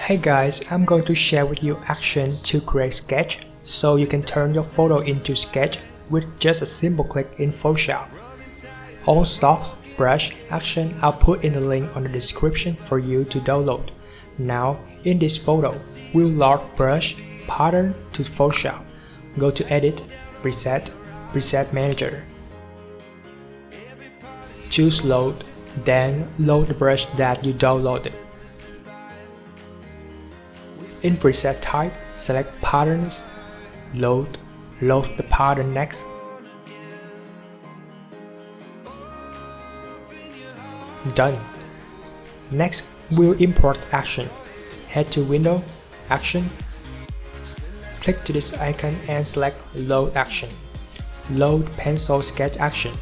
Hey guys, I'm going to share with you action to create sketch so you can turn your photo into sketch with just a simple click in Photoshop. All stocks, brush, action I'll put in the link on the description for you to download. Now in this photo, we'll load brush pattern to Photoshop. Go to Edit, Preset Manager. Choose Load, then load the brush that you downloaded. In Preset Type, select Patterns, Load the pattern next. Done. Next, we'll import action. Head to Window, Action. Click to this icon and select Load Action. Load Pencil Sketch Action.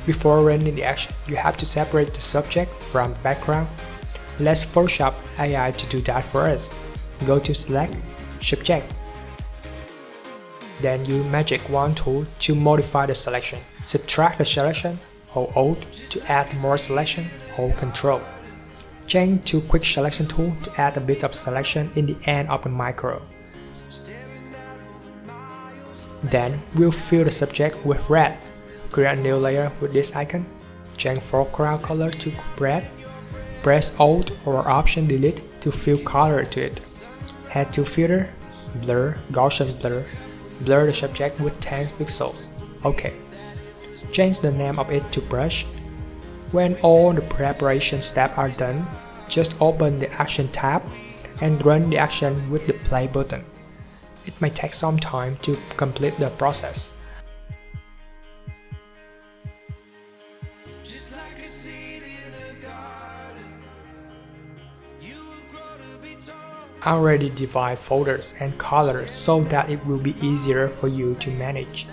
Before running the action, you have to separate the subject from the background. Let's Photoshop AI to do that for us. Go to Select, Subject. Then use Magic Wand tool to modify the selection. Subtract the selection, hold Alt to add more selection, hold Control. Change to Quick Selection tool to add a bit of selection in the end of the micro. Then we'll fill the subject with red. Create a new layer with this icon. Change foreground color to red. Press Alt or Option Delete to fill color to it. Head to Filter, Blur, Gaussian Blur. Blur the subject with 10 pixels. OK. Change the name of it to Brush. When all the preparation steps are done, just open the Action tab and run the action with the play button. It may take some time to complete the process. I already divide folders and colors so that it will be easier for you to manage.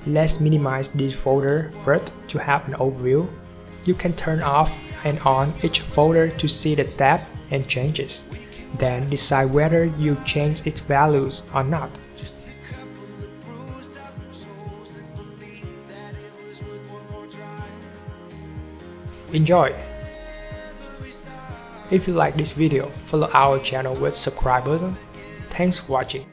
Let's minimize this folder first to have an overview. You can turn off and on each folder to see the step and changes. Then decide whether you change its values or not. Enjoy! If you like this video, follow our channel with subscribe button. Thanks for watching.